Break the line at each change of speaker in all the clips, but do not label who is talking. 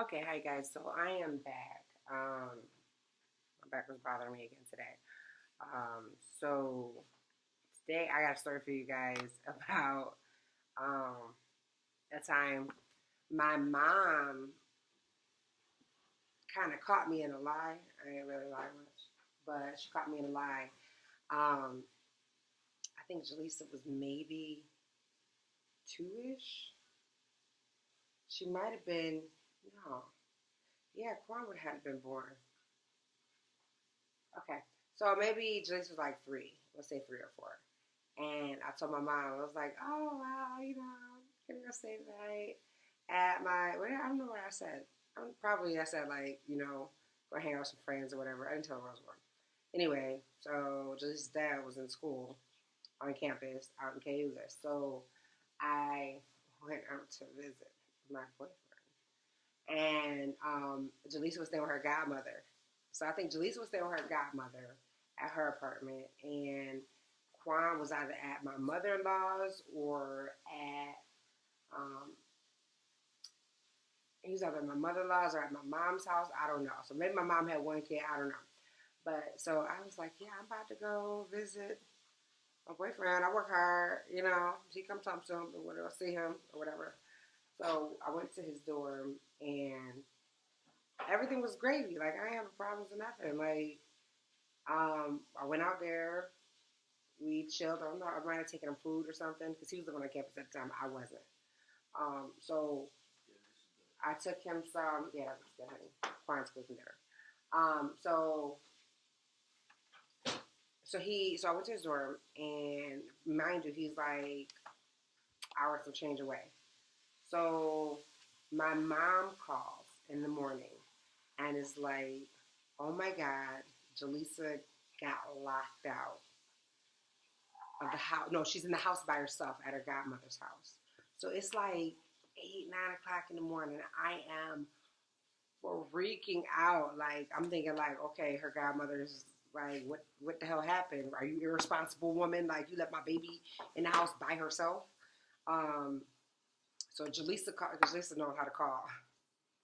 Okay, hi guys. So I am back. My back was bothering me again today. So today I got a story for you guys about a time my mom kind of caught me in a lie. I ain't really lie much, but she caught me in a lie. Um, I think Jaleisa was maybe two-ish. She might have been no, yeah, Quan would have been born. Okay. So maybe Jace was like three, let's say 3 or 4. And I told my mom, I was like, oh, wow, I'm going to go stay the night at I don't know what I said. I said, like, go hang out with some friends or whatever. I didn't tell her where I was going. Anyway, so Jace's dad was in school on campus out in Cayuga. So I went out to visit my boyfriend. And Jaleesa was staying with her godmother. So I think Jaleesa was staying with her godmother at her apartment, and Quan was either at my mother-in-law's or at um, he was either at my mother-in-law's or at my mom's house. I don't know. So maybe my mom had one kid. I don't know. But so I was like, yeah, I'm about to go visit my boyfriend. I work hard, He come talk to him or whatever, see him or whatever. So I went to his dorm and everything was gravy. Like I ain't having problems or nothing. Like I went out there. We chilled. I don't know. I might have taken him food or something because he was living on campus at the time. I wasn't. So I took him some. Yeah, that was good, honey. Quine's cooking dinner. So I went to his dorm, and mind you, he's like hours of change away. So my mom calls in the morning and is like, "Oh my God, Jaleisa got locked out of the house. No, she's in the house by herself at her godmother's house. So it's like 8, 9 o'clock in the morning. I am freaking out. Like I'm thinking, like, okay, her godmother's like, what the hell happened? Are you irresponsible woman? Like you left my baby in the house by herself? Um, so Jaleisa knows how to call.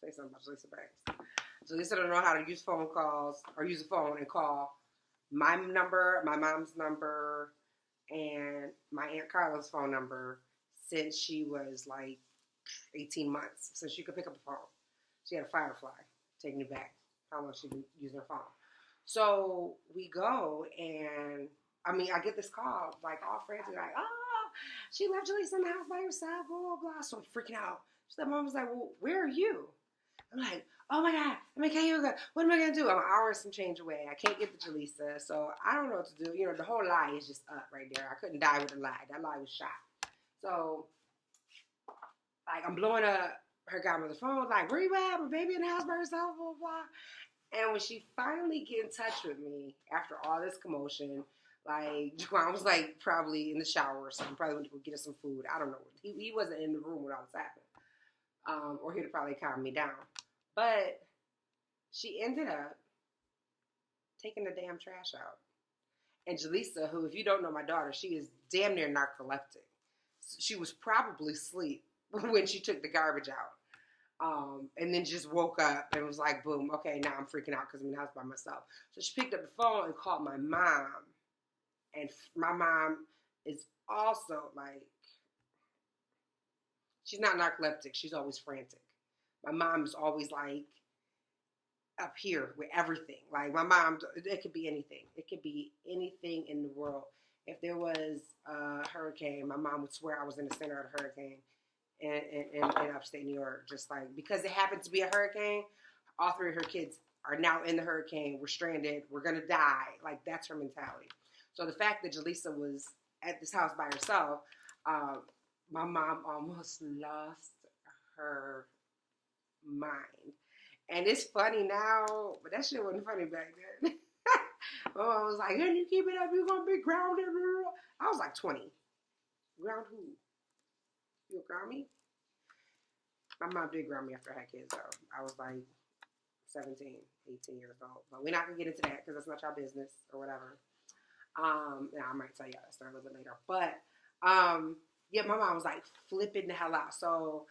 Say something about Jaleisa Banks. Jaleisa don't know how to use phone calls or use a phone and call my number, my mom's number, and my Aunt Carla's phone number since she was like 18 months, since she could pick up the phone. She had a Firefly, taking it back, how long she'd been using her phone. So we go, and I get this call, like all frantic, like, oh, she left Jaleesa in the house by herself, blah, blah, blah. So I'm freaking out. So the mom was like, well, where are you? I'm like, oh my God, I'm in Cayuga. What am I going to do? I'm an hour and some change away. I can't get to Jaleesa, so I don't know what to do. The whole lie is just up right there. I couldn't die with a lie. That lie was shot. So, like, I'm blowing up her godmother's phone, like, where you at? My baby in the house by herself, blah, blah. And when she finally get in touch with me after all this commotion, like, Jaquan was, like, probably in the shower or something. Probably went to go get us some food. I don't know. He wasn't in the room when all this happened. Or he'd have probably calmed me down. But she ended up taking the damn trash out. And Jaleisa, who, if you don't know my daughter, she is damn near narcoleptic. She was probably asleep when she took the garbage out. And then just woke up and was like, boom, okay, now I'm freaking out because I'm in the house by myself. So she picked up the phone and called my mom. And my mom is also like, she's not narcoleptic. She's always frantic. My mom is always like, up here with everything. Like my mom, it could be anything. It could be anything in the world. If there was a hurricane, my mom would swear I was in the center of the hurricane in upstate New York. Just like, because it happened to be a hurricane, all 3 of her kids are now in the hurricane. We're stranded. We're going to die. Like, that's her mentality. So the fact that Jaleisa was at this house by herself, my mom almost lost her mind. And it's funny now, but that shit wasn't funny back then. My mom was like, "Can you keep it up? You're gonna be grounded." I was like 20. Ground who? You ground me? My mom did ground me after I had kids, though. I was like 17, 18 years old. But we're not gonna get into that because that's not your business or whatever. Yeah, I might tell you that story a little bit later. But yeah, my mom was like flipping the hell out. So,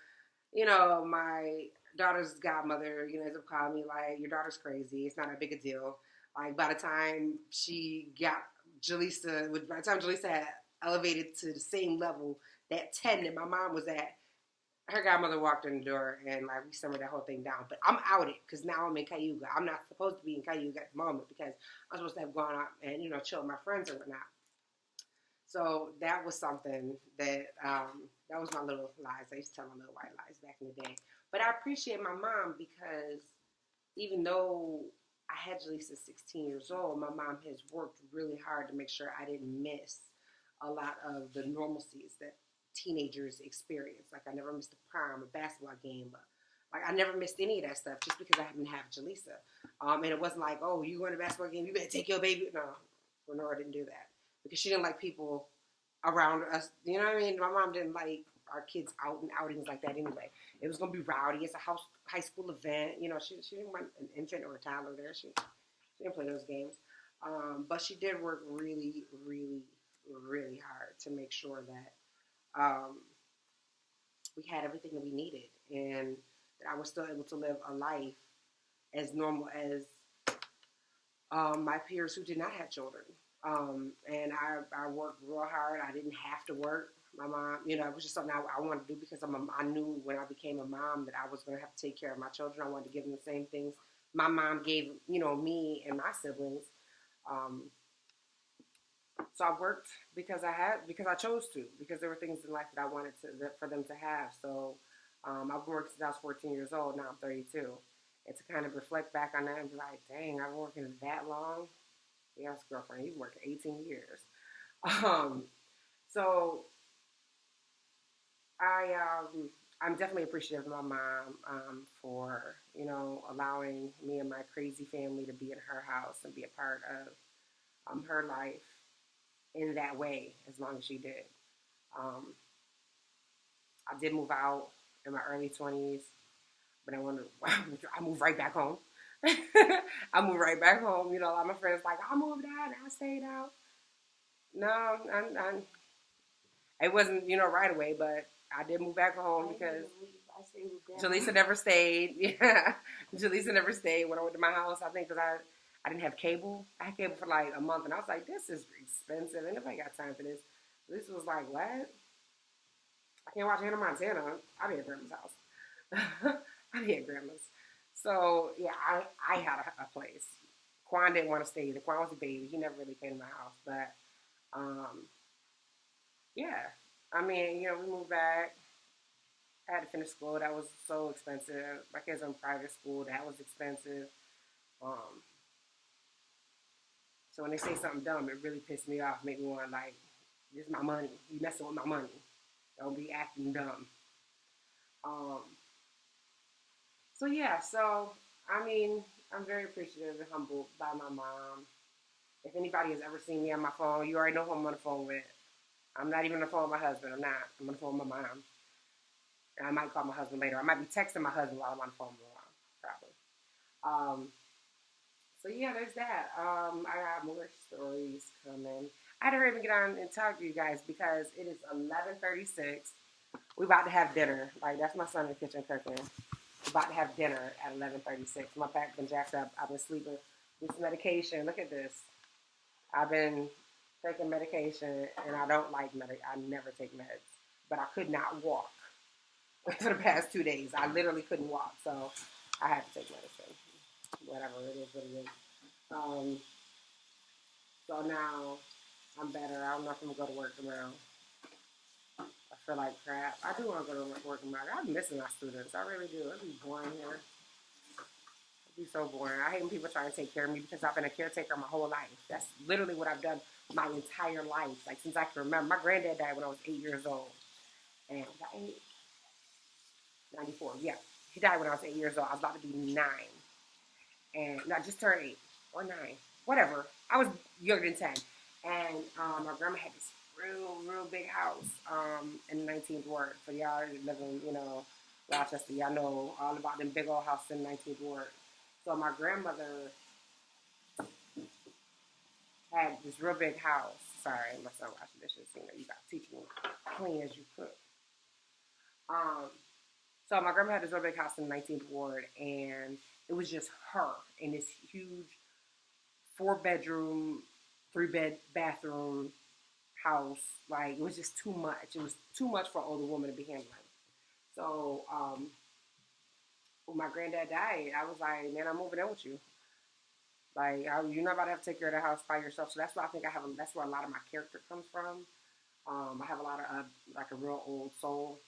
my daughter's godmother, ends up calling me like, your daughter's crazy. It's not a big a deal. Like by the time she got by the time Jaleisa had elevated to the same level that 10 that my mom was at, her godmother walked in the door and like we simmered that whole thing down. But I'm outed because now I'm in Cayuga. I'm not supposed to be in Cayuga at the moment because I'm supposed to have gone out and chill with my friends and whatnot. So that was something that was my little lies. I used to tell my little white lies back in the day. But I appreciate my mom because even though I had Jaleesa 16 years old, my mom has worked really hard to make sure I didn't miss a lot of the normalcies that teenagers experience. Like I never missed a prom, a basketball game, but like I never missed any of that stuff just because I happened to have Jaleesa. And it wasn't like, oh, you going to a basketball game, you better take your baby. No, Lenora didn't do that because she didn't like people around us. You know what I mean? My mom didn't like our kids out and outings like that anyway. It was gonna be rowdy. It's a high school event. She didn't want an infant or a toddler there. She didn't play those games. But she did work really, really, really hard to make sure that we had everything that we needed and that I was still able to live a life as normal as my peers who did not have children. And I worked real hard. I didn't have to work. My mom, it was just something I wanted to do because I knew when I became a mom that I was going to have to take care of my children. I wanted to give them the same things my mom gave, me and my siblings. So I worked because I chose to, because there were things in life that I wanted for them to have. So I've worked since I was 14 years old. Now I'm 32. And to kind of reflect back on that and be like, dang, I've been working that long. Yes, girlfriend, you've worked 18 years. So I'm definitely appreciative of my mom for allowing me and my crazy family to be in her house and be a part of her life in that way as long as she did. I did move out in my early 20s, but I moved right back home. I moved right back home. A lot of my friends like, I moved out and I stayed out. No, it wasn't, right away, but I did move back home because Jaleisa never stayed. Yeah, Jaleisa never stayed when I went to my house. I think because I didn't have cable. I had cable for like a month, and I was like, this is expensive. Ain't nobody got time for this. This was like, what? I can't watch Hannah Montana. I'll be at Grandma's house. I'll be at Grandma's. So, yeah, I had a place. Quan didn't want to stay either. Quan was a baby. He never really came to my house. But, yeah. I mean, we moved back. I had to finish school. That was so expensive. My kids were in private school. That was expensive. So when they say something dumb, it really pissed me off. Make me want like, this is my money. You messing with my money. Don't be acting dumb. So yeah, I mean, I'm very appreciative and humbled by my mom. If anybody has ever seen me on my phone, you already know who I'm on the phone with. I'm not even on the phone with my husband. I'm not. I'm on the phone with my mom. And I might call my husband later. I might be texting my husband while I'm on the phone with my mom, probably. So yeah, there's that. I got more stories coming. I had to hurry up and get on and talk to you guys because it is 11:36. We're about to have dinner. Like, that's my son in the kitchen cooking. We're about to have dinner at 11:36. My back been jacked up. I've been sleeping. This medication. Look at this. I've been taking medication, and I don't like I never take meds. But I could not walk for the past 2 days. I literally couldn't walk, so I had to take medicine. Whatever, it is what it is. So now I'm better. I don't know if I'm going to go to work tomorrow. I feel like crap. I do want to go to work tomorrow. I'm missing my students. I really do. It'd be boring here. It'd be so boring. I hate when people try to take care of me because I've been a caretaker my whole life. That's literally what I've done my entire life. Like, since I can remember. My granddad died when I was 8 years old. And was I 8? 94. Yeah. He died when I was 8 years old. I was about to be 9. And I just turned 8 or 9. Whatever. I was younger than 10. And my grandma had this real big house in the 19th ward. For y'all that live in, Rochester, y'all know all about them big old houses in the 19th ward. So my grandmother had this real big house. Sorry, my son washing dishes. You got to teach me clean as you cook. So my grandma had this real big house in the 19th ward, and it was just her in this huge 4 bedroom, 3 bed bathroom house. Like, it was just too much. It was too much for an older woman to be handling. So when my granddad died, I was like, man, I'm moving in with you. Like, you're not about to have to take care of the house by yourself. So that's why I think I have. That's where a lot of my character comes from. I have a lot of like a real old soul.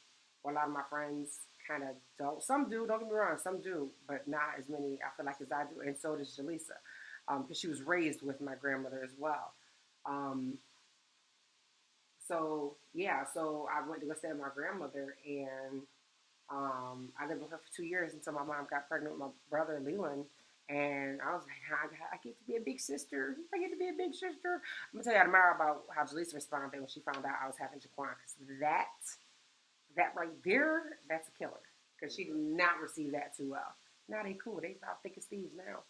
Where a lot of my friends kind of don't. Some do. Don't get me wrong. Some do, but not as many. I feel like as I do, and so does Jaleisa, because she was raised with my grandmother as well. Um, so yeah, so I went to go stay with my grandmother, and I lived with her for 2 years until my mom got pregnant with my brother Leland. And I was like, I get to be a big sister. I get to be a big sister. I'm gonna tell you tomorrow about how Jaleesa responded when she found out I was having Jaquan. Because that right there, that's a killer. Because she did not receive that too well. Now they cool. They about thick as thieves now.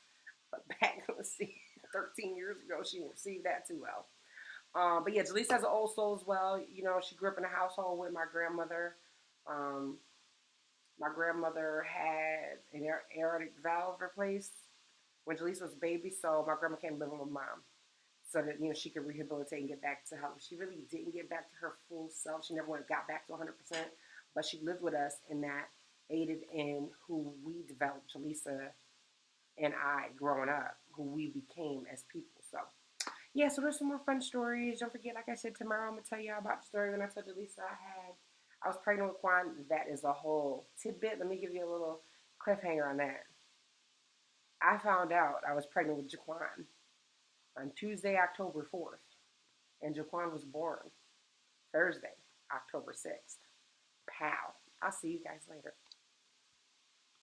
But back, let's see, 13 years ago, she didn't receive that too well. But yeah, Jaleesa has an old soul as well. You know, she grew up in a household with my grandmother. Um, my grandmother had an aortic valve replaced when Jaleesa was a baby, so my grandma came living with mom so that she could rehabilitate and get back to how she really didn't get back to her full self. She never got back to 100%, but she lived with us, and that aided in who we developed, Jaleesa and I, growing up, who we became as people. So yeah, so there's some more fun stories. Don't forget, like I said, tomorrow I'm gonna tell y'all about the story when I told Jaleesa I was pregnant with Quan. That is a whole tidbit. Let me give you a little cliffhanger on that. I found out I was pregnant with Jaquan on Tuesday, October 4th, and Jaquan was born Thursday, October 6th. Pow. I'll see you guys later.